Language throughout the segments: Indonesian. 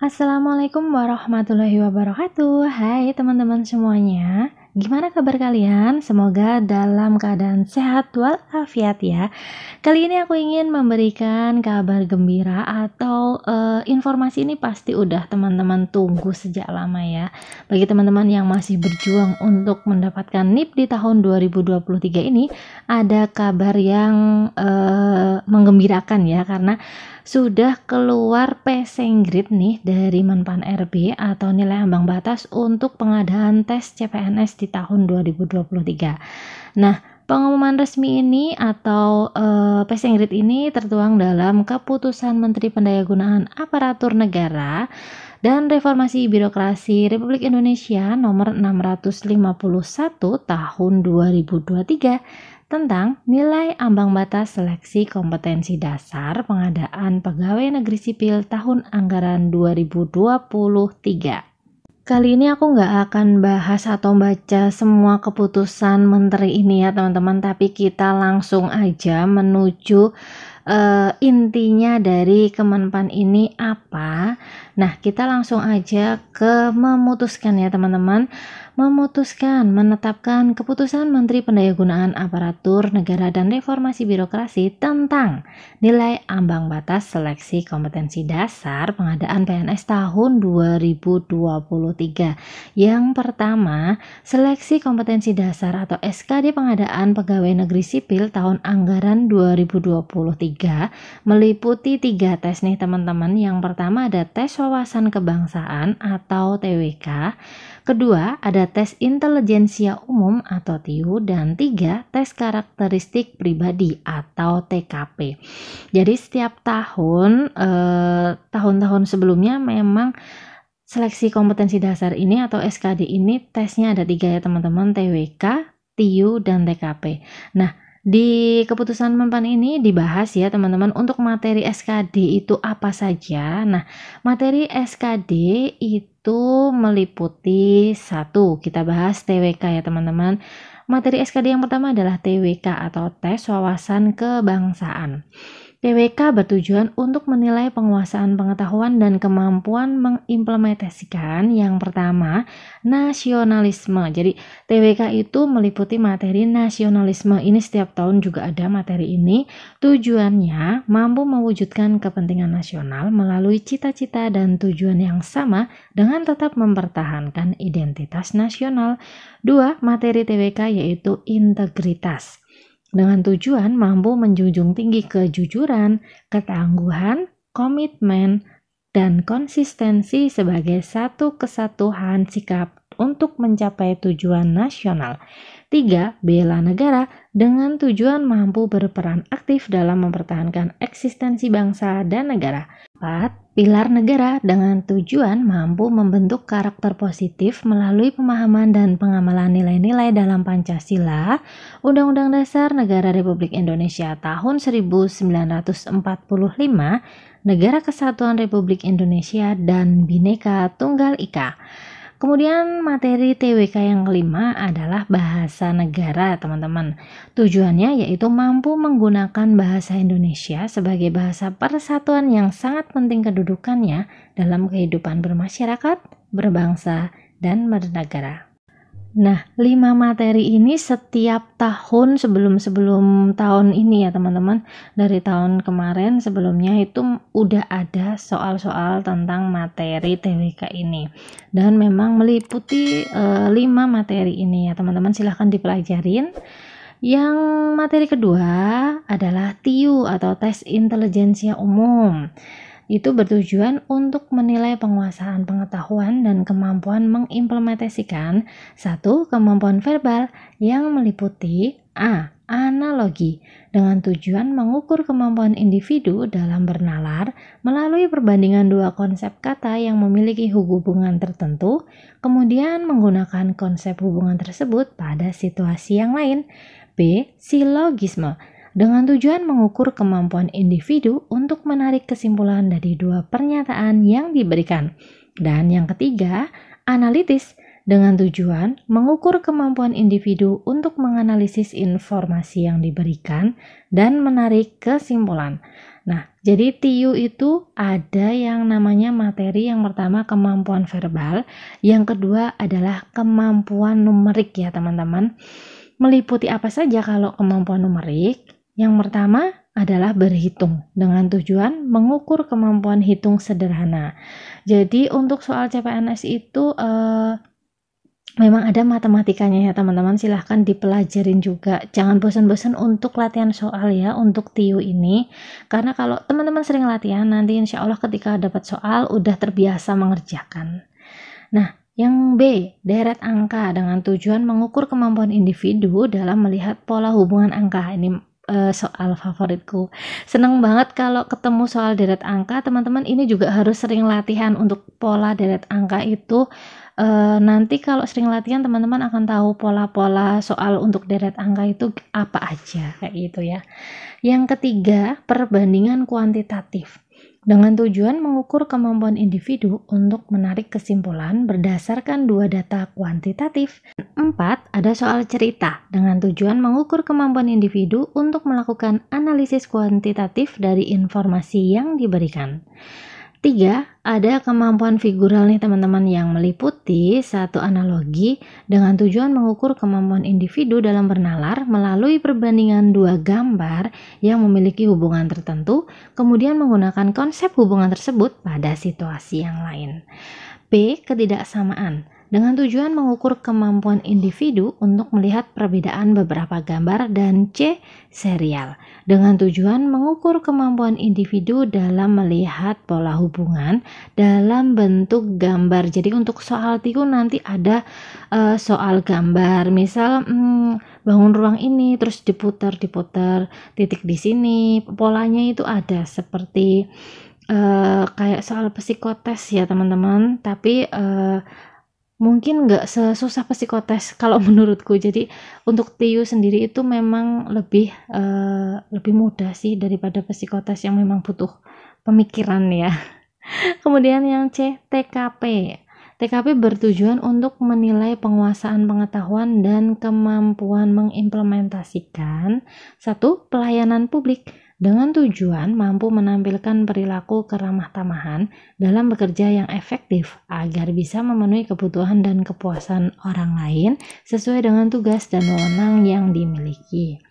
Assalamualaikum warahmatullahi wabarakatuh. Hai teman-teman semuanya. Gimana kabar kalian? Semoga dalam keadaan sehat walafiat ya. Kali ini aku ingin memberikan kabar gembira atau informasi ini pasti udah teman-teman tunggu sejak lama ya. Bagi teman-teman yang masih berjuang untuk mendapatkan NIP di tahun 2023 ini, ada kabar yang menggembirakan ya, karena sudah keluar passing grade nih dari Menpan RB atau nilai ambang batas untuk pengadaan tes CPNS di tahun 2023. Nah, pengumuman resmi ini atau passing grade ini tertuang dalam Keputusan Menteri Pendayagunaan Aparatur Negara dan Reformasi Birokrasi Republik Indonesia nomor 651 tahun 2023 tentang nilai ambang batas seleksi kompetensi dasar pengadaan pegawai negeri sipil tahun anggaran 2023. Kali ini aku nggak akan bahas atau baca semua keputusan menteri ini ya teman-teman, tapi kita langsung aja menuju intinya dari Kemenpan ini apa. Nah, kita langsung aja ke memutuskan ya teman-teman. Menetapkan Keputusan Menteri Pendayagunaan Aparatur Negara dan Reformasi Birokrasi tentang nilai ambang batas seleksi kompetensi dasar pengadaan PNS tahun 2023. Yang pertama, seleksi kompetensi dasar atau SKD pengadaan pegawai negeri sipil tahun anggaran 2023 meliputi 3 tes nih teman-teman. Yang pertama ada tes wawasan kebangsaan atau TWK. Kedua, ada tes intelijensia umum atau TIU, dan 3, tes karakteristik pribadi atau TKP. Jadi setiap tahun-tahun sebelumnya memang seleksi kompetensi dasar ini atau SKD ini tesnya ada 3 ya teman-teman, TWK, TIU, dan TKP. Nah, di keputusan Menpan ini dibahas ya teman-teman untuk materi SKD itu apa saja. Nah, materi SKD itu meliputi 1, kita bahas TWK ya teman-teman. Materi SKD yang pertama adalah TWK atau tes wawasan kebangsaan. TWK bertujuan untuk menilai penguasaan pengetahuan dan kemampuan mengimplementasikan yang pertama, nasionalisme. Jadi TWK itu meliputi materi nasionalisme. Ini setiap tahun juga ada materi ini. Tujuannya mampu mewujudkan kepentingan nasional melalui cita-cita dan tujuan yang sama dengan tetap mempertahankan identitas nasional. 2, materi TWK yaitu integritas, dengan tujuan mampu menjunjung tinggi kejujuran, ketangguhan, komitmen, dan konsistensi sebagai satu kesatuan sikap untuk mencapai tujuan nasional. 3, bela negara, dengan tujuan mampu berperan aktif dalam mempertahankan eksistensi bangsa dan negara. 4, pilar negara, dengan tujuan mampu membentuk karakter positif melalui pemahaman dan pengamalan nilai-nilai dalam Pancasila, Undang-Undang Dasar Negara Republik Indonesia tahun 1945, Negara Kesatuan Republik Indonesia, dan Bhinneka Tunggal Ika. Kemudian materi TWK yang kelima adalah bahasa negara teman-teman. Tujuannya yaitu mampu menggunakan bahasa Indonesia sebagai bahasa persatuan yang sangat penting kedudukannya dalam kehidupan bermasyarakat, berbangsa, dan bernegara. Nah, 5 materi ini setiap tahun sebelum tahun ini ya teman-teman, dari tahun kemarin sebelumnya itu udah ada soal-soal tentang materi TWK ini, dan memang meliputi 5 materi ini ya teman-teman, silahkan dipelajarin. Yang materi kedua adalah TIU atau tes intelijensia umum. Itu bertujuan untuk menilai penguasaan pengetahuan dan kemampuan mengimplementasikan 1, kemampuan verbal yang meliputi A, analogi, dengan tujuan mengukur kemampuan individu dalam bernalar melalui perbandingan 2 konsep kata yang memiliki hubungan tertentu, kemudian menggunakan konsep hubungan tersebut pada situasi yang lain. B, silogisme, dengan tujuan mengukur kemampuan individu untuk menarik kesimpulan dari 2 pernyataan yang diberikan. Dan yang ketiga, analitis, dengan tujuan mengukur kemampuan individu untuk menganalisis informasi yang diberikan dan menarik kesimpulan. Nah, jadi TIU itu ada yang namanya materi, yang pertama kemampuan verbal, yang kedua adalah kemampuan numerik ya teman-teman. Meliputi apa saja kalau kemampuan numerik? Yang pertama adalah berhitung dengan tujuan mengukur kemampuan hitung sederhana. Jadi untuk soal CPNS itu memang ada matematikanya ya teman-teman, silahkan dipelajarin juga, jangan bosan-bosan untuk latihan soal ya untuk TIU ini, karena kalau teman-teman sering latihan nanti insya Allah ketika dapat soal udah terbiasa mengerjakan. Nah, yang B, deret angka dengan tujuan mengukur kemampuan individu dalam melihat pola hubungan angka. Ini soal favoritku. Seneng banget kalau ketemu soal deret angka, teman-teman ini juga harus sering latihan untuk pola deret angka itu. Nanti kalau sering latihan teman-teman akan tahu pola-pola soal untuk deret angka itu apa aja kayak gitu ya. Yang ketiga, perbandingan kuantitatif dengan tujuan mengukur kemampuan individu untuk menarik kesimpulan berdasarkan dua data kuantitatif. 4. Ada soal cerita dengan tujuan mengukur kemampuan individu untuk melakukan analisis kuantitatif dari informasi yang diberikan. 3. Ada kemampuan figural nih teman-teman, yang meliputi satu analogi dengan tujuan mengukur kemampuan individu dalam bernalar melalui perbandingan dua gambar yang memiliki hubungan tertentu, kemudian menggunakan konsep hubungan tersebut pada situasi yang lain. B. Ketidaksamaan dengan tujuan mengukur kemampuan individu untuk melihat perbedaan beberapa gambar. Dan C. Serial dengan tujuan mengukur kemampuan individu dalam melihat pola hubungan dalam bentuk gambar. Jadi untuk soal TIU nanti ada soal gambar, misal bangun ruang ini terus diputar titik di sini, polanya itu ada seperti kayak soal psikotes ya teman-teman, tapi mungkin nggak sesusah psikotes kalau menurutku. Jadi untuk TIU sendiri itu memang lebih mudah sih daripada psikotes yang memang butuh pemikiran ya. Kemudian yang C, TKP. TKP bertujuan untuk menilai penguasaan pengetahuan dan kemampuan mengimplementasikan satu pelayanan publik dengan tujuan mampu menampilkan perilaku keramah tamahan dalam bekerja yang efektif agar bisa memenuhi kebutuhan dan kepuasan orang lain sesuai dengan tugas dan wewenang yang dimiliki.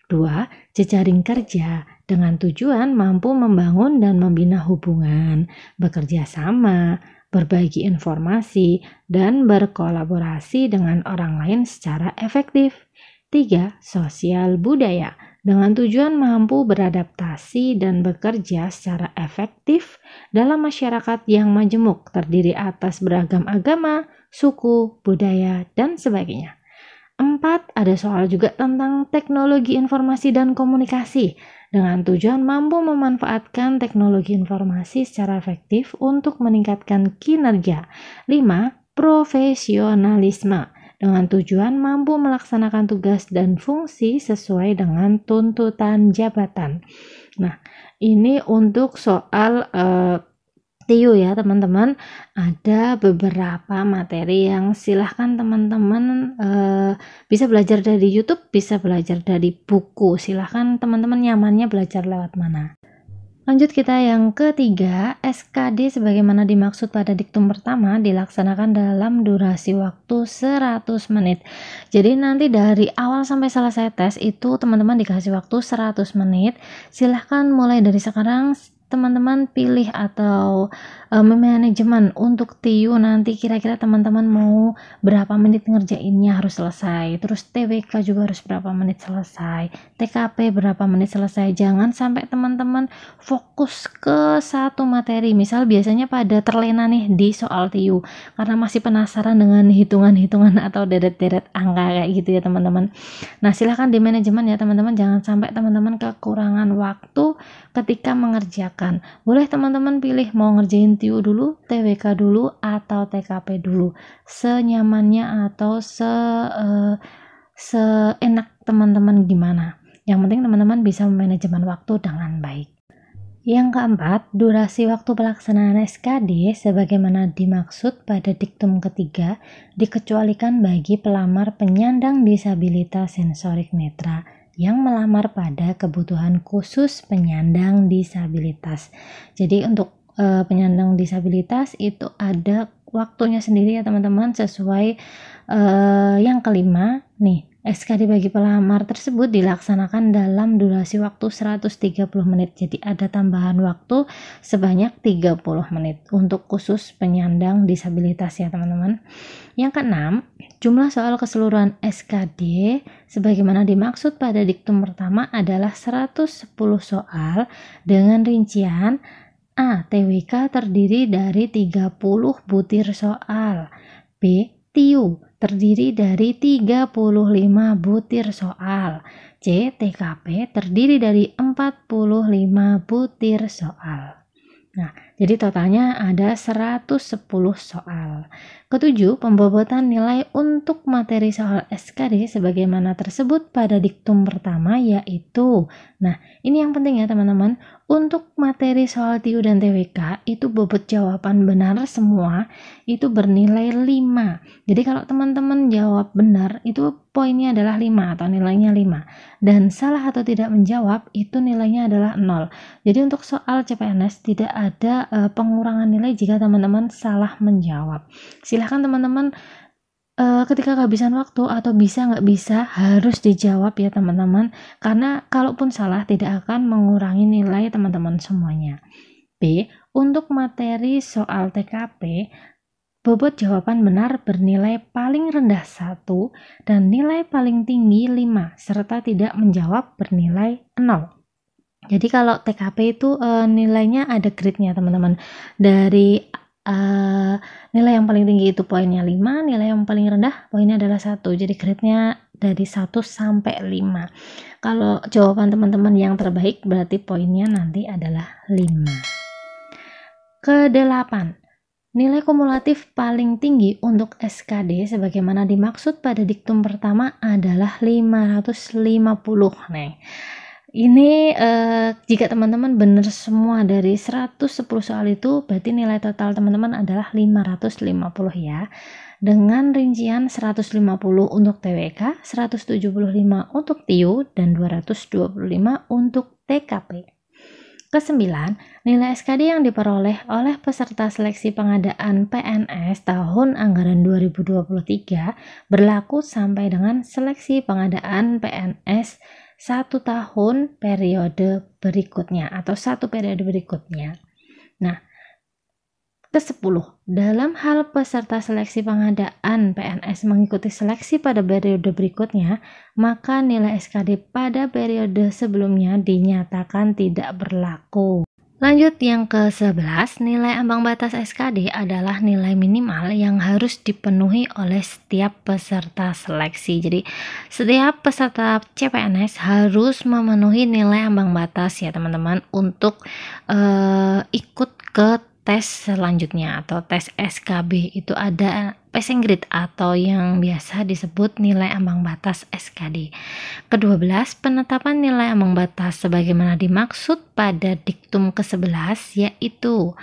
2. Jejaring kerja dengan tujuan mampu membangun dan membina hubungan, bekerja sama, berbagi informasi, dan berkolaborasi dengan orang lain secara efektif. 3. Sosial budaya dengan tujuan mampu beradaptasi dan bekerja secara efektif dalam masyarakat yang majemuk terdiri atas beragam agama, suku, budaya, dan sebagainya. 4. Ada soal juga tentang teknologi informasi dan komunikasi dengan tujuan mampu memanfaatkan teknologi informasi secara efektif untuk meningkatkan kinerja. 5. Profesionalisme dengan tujuan mampu melaksanakan tugas dan fungsi sesuai dengan tuntutan jabatan. Nah, ini untuk soal TIU ya teman-teman. Ada beberapa materi yang silahkan teman-teman bisa belajar dari YouTube, bisa belajar dari buku. Silahkan teman-teman nyamannya belajar lewat mana. Lanjut kita yang ketiga, SKD sebagaimana dimaksud pada diktum pertama dilaksanakan dalam durasi waktu 100 menit. Jadi nanti dari awal sampai selesai tes itu teman-teman dikasih waktu 100 menit. Silahkan mulai dari sekarang teman-teman pilih atau manajemen untuk TIU nanti kira-kira teman-teman mau berapa menit ngerjainnya harus selesai, terus TWK juga harus berapa menit selesai, TKP berapa menit selesai. Jangan sampai teman-teman fokus ke satu materi, misal biasanya pada terlena nih di soal TIU karena masih penasaran dengan hitungan-hitungan atau deret-deret angka kayak gitu ya teman-teman. Nah silahkan di manajemen ya teman-teman, jangan sampai teman-teman kekurangan waktu ketika mengerjakan. Boleh teman-teman pilih mau ngerjain TIU dulu, TWK dulu, atau TKP dulu, senyamannya atau seenak teman-teman gimana. Yang penting teman-teman bisa memanajemen waktu dengan baik. Yang keempat, durasi waktu pelaksanaan SKD sebagaimana dimaksud pada diktum ketiga dikecualikan bagi pelamar penyandang disabilitas sensorik netra yang melamar pada kebutuhan khusus penyandang disabilitas. Jadi untuk penyandang disabilitas itu ada waktunya sendiri ya teman-teman, sesuai yang kelima nih. SKD bagi pelamar tersebut dilaksanakan dalam durasi waktu 130 menit. Jadi ada tambahan waktu sebanyak 30 menit untuk khusus penyandang disabilitas ya teman-teman. Yang keenam, jumlah soal keseluruhan SKD sebagaimana dimaksud pada diktum pertama adalah 110 soal dengan rincian A. TWK terdiri dari 30 butir soal. B. TIU terdiri dari 35 butir soal. C. TKP terdiri dari 45 butir soal. Nah, jadi totalnya ada 110 soal. Ketujuh, pembobotan nilai untuk materi soal SKD sebagaimana tersebut pada diktum pertama yaitu, nah ini yang penting ya teman-teman, untuk materi soal TIU dan TWK itu bobot jawaban benar semua itu bernilai 5. Jadi kalau teman-teman jawab benar itu poinnya adalah 5 atau nilainya 5. Dan salah atau tidak menjawab itu nilainya adalah 0. Jadi untuk soal CPNS tidak ada pengurangan nilai jika teman-teman salah menjawab. Silahkan teman-teman ketika kehabisan waktu atau bisa nggak bisa harus dijawab ya teman-teman, karena kalaupun salah tidak akan mengurangi nilai teman-teman semuanya. B. Untuk materi soal TKP, bobot jawaban benar bernilai paling rendah 1 dan nilai paling tinggi 5 serta tidak menjawab bernilai 0. Jadi kalau TKP itu nilainya ada grade-nya teman-teman. Dari nilai yang paling tinggi itu poinnya 5, nilai yang paling rendah poinnya adalah 1. Jadi grade-nya dari 1 sampai 5. Kalau jawaban teman-teman yang terbaik berarti poinnya nanti adalah 5. Ke-8. Nilai kumulatif paling tinggi untuk SKD sebagaimana dimaksud pada diktum pertama adalah 550. Nah, ini jika teman-teman benar semua dari 110 soal itu berarti nilai total teman-teman adalah 550 ya. Dengan rincian 150 untuk TWK, 175 untuk TIU dan 225 untuk TKP. Ke-9, nilai SKD yang diperoleh oleh peserta seleksi pengadaan PNS tahun anggaran 2023 berlaku sampai dengan seleksi pengadaan PNS 1 tahun periode berikutnya atau 1 periode berikutnya. Nah, ke-10, dalam hal peserta seleksi pengadaan PNS mengikuti seleksi pada periode berikutnya, maka nilai SKD pada periode sebelumnya dinyatakan tidak berlaku. Lanjut yang ke-11, nilai ambang batas SKD adalah nilai minimal yang harus dipenuhi oleh setiap peserta seleksi. Jadi setiap peserta CPNS harus memenuhi nilai ambang batas ya teman-teman untuk ikut ke tes selanjutnya atau tes SKB. Itu ada passing grade atau yang biasa disebut nilai ambang batas SKD. Ke-12, penetapan nilai ambang batas sebagaimana dimaksud pada diktum ke-11 yaitu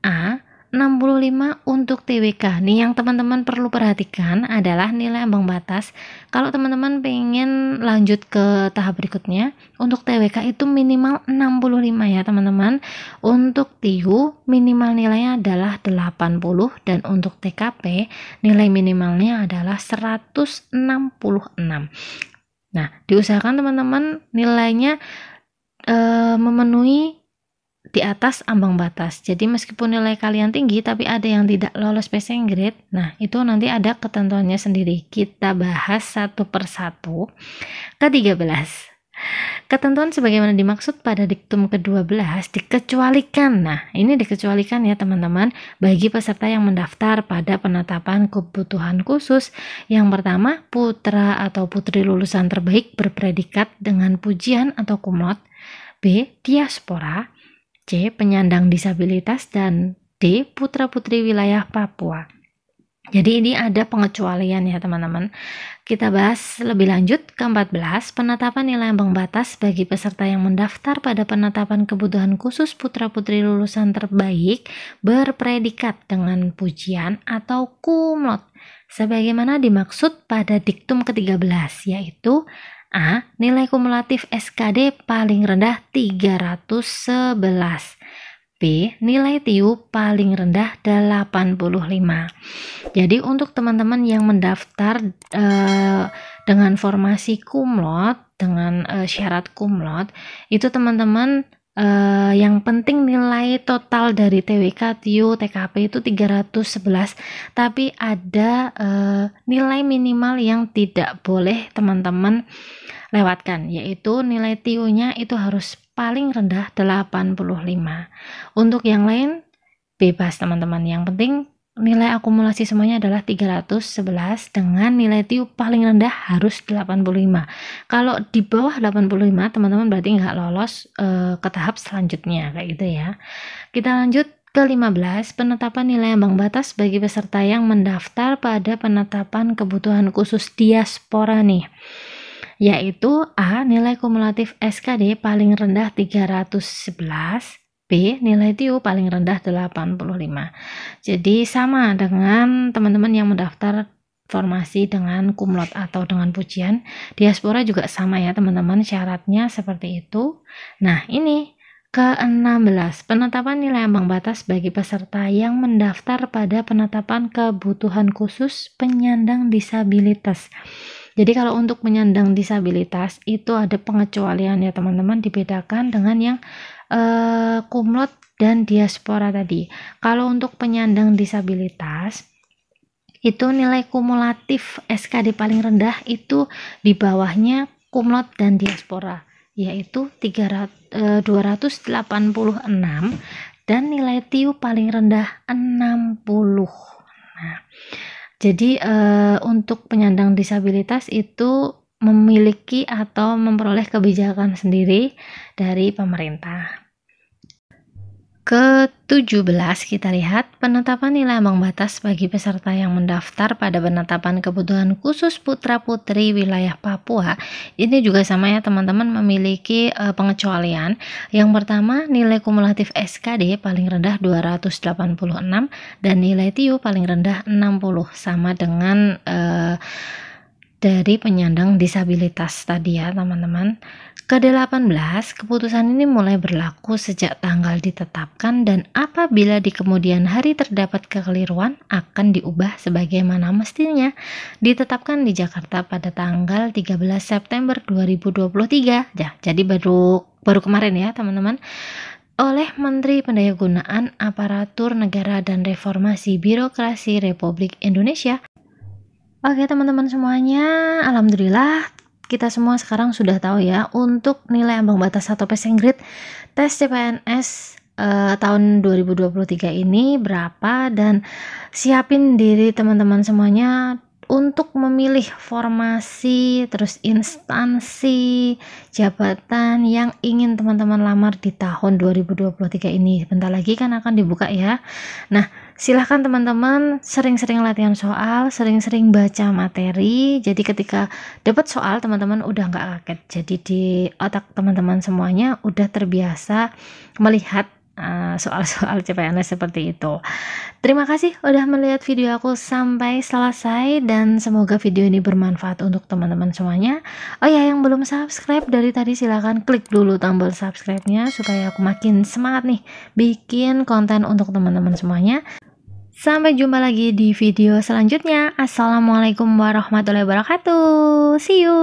A. 65 untuk TWK. Nih yang teman-teman perlu perhatikan adalah nilai ambang batas. Kalau teman-teman pengen lanjut ke tahap berikutnya, untuk TWK itu minimal 65 ya teman-teman. Untuk TIU minimal nilainya adalah 80 dan untuk TKP nilai minimalnya adalah 166. Nah, diusahakan teman-teman nilainya memenuhi di atas ambang batas. Jadi meskipun nilai kalian tinggi tapi ada yang tidak lolos passing grade, nah itu nanti ada ketentuannya sendiri. Kita bahas satu persatu. Ke-13, ketentuan sebagaimana dimaksud pada diktum ke-12 dikecualikan. Nah, ini dikecualikan ya teman-teman bagi peserta yang mendaftar pada penetapan kebutuhan khusus. Yang pertama, putra atau putri lulusan terbaik berpredikat dengan pujian atau kumlot. B. Diaspora. C. Penyandang disabilitas dan D. Putra-putri wilayah Papua. Jadi ini ada pengecualian ya teman-teman. Kita bahas lebih lanjut. Ke-14, penetapan nilai ambang batas bagi peserta yang mendaftar pada penetapan kebutuhan khusus putra-putri lulusan terbaik berpredikat dengan pujian atau kumlot sebagaimana dimaksud pada diktum ke-13 yaitu A. Nilai kumulatif SKD paling rendah 311. B. Nilai TIU paling rendah 85. Jadi untuk teman-teman yang mendaftar dengan formasi kumlot, dengan syarat kumlot, itu teman-teman yang penting nilai total dari TWK, TIU, TKP itu 311, tapi ada nilai minimal yang tidak boleh teman-teman lewatkan, yaitu nilai TIU-nya itu harus paling rendah 85. Untuk yang lain bebas teman-teman, yang penting nilai akumulasi semuanya adalah 311 dengan nilai TIU paling rendah harus 85. Kalau di bawah 85 teman-teman berarti nggak lolos ke tahap selanjutnya, kayak gitu ya. Kita lanjut ke 15, penetapan nilai ambang batas bagi peserta yang mendaftar pada penetapan kebutuhan khusus diaspora nih, yaitu A. Nilai kumulatif SKD paling rendah 311, B. Nilai TIU paling rendah 85. Jadi sama dengan teman-teman yang mendaftar formasi dengan kumlot atau dengan pujian, diaspora juga sama ya teman-teman, syaratnya seperti itu. Nah ini ke-16, penetapan nilai ambang batas bagi peserta yang mendaftar pada penetapan kebutuhan khusus penyandang disabilitas. Jadi kalau untuk penyandang disabilitas itu ada pengecualian ya teman-teman, dibedakan dengan yang kumlot dan diaspora tadi. Kalau untuk penyandang disabilitas itu nilai kumulatif SKD paling rendah itu di bawahnya kumlot dan diaspora, yaitu 286 dan nilai TIU paling rendah 60. Nah, jadi untuk penyandang disabilitas itu memiliki atau memperoleh kebijakan sendiri dari pemerintah. Ke-17 kita lihat penetapan nilai ambang batas bagi peserta yang mendaftar pada penetapan kebutuhan khusus putra-putri wilayah Papua. Ini juga sama ya teman-teman, memiliki pengecualian. Yang pertama, nilai kumulatif SKD paling rendah 286 dan nilai TIU paling rendah 60, sama dengan dari penyandang disabilitas tadi ya teman-teman. Ke-18, keputusan ini mulai berlaku sejak tanggal ditetapkan dan apabila di kemudian hari terdapat kekeliruan akan diubah sebagaimana mestinya. Ditetapkan di Jakarta pada tanggal 13 September 2023. Ya, jadi baru kemarin ya teman-teman, oleh Menteri Pendayagunaan Aparatur Negara dan Reformasi Birokrasi Republik Indonesia. Oke teman-teman semuanya, alhamdulillah kita semua sekarang sudah tahu ya untuk nilai ambang batas atau passing grade tes CPNS tahun 2023 ini berapa, dan siapin diri teman-teman semuanya untuk memilih formasi terus instansi jabatan yang ingin teman-teman lamar di tahun 2023 ini. Bentar lagi kan akan dibuka ya. Nah, silahkan teman-teman sering-sering latihan soal, sering-sering baca materi. Jadi ketika dapat soal teman-teman udah nggak kaget. Jadi di otak teman-teman semuanya udah terbiasa melihat soal-soal CPNS seperti itu. Terima kasih udah melihat video aku sampai selesai dan semoga video ini bermanfaat untuk teman-teman semuanya. Oh ya, yang belum subscribe dari tadi silahkan klik dulu tombol subscribe-nya supaya aku makin semangat nih bikin konten untuk teman-teman semuanya. Sampai jumpa lagi di video selanjutnya. Assalamualaikum warahmatullahi wabarakatuh. See you.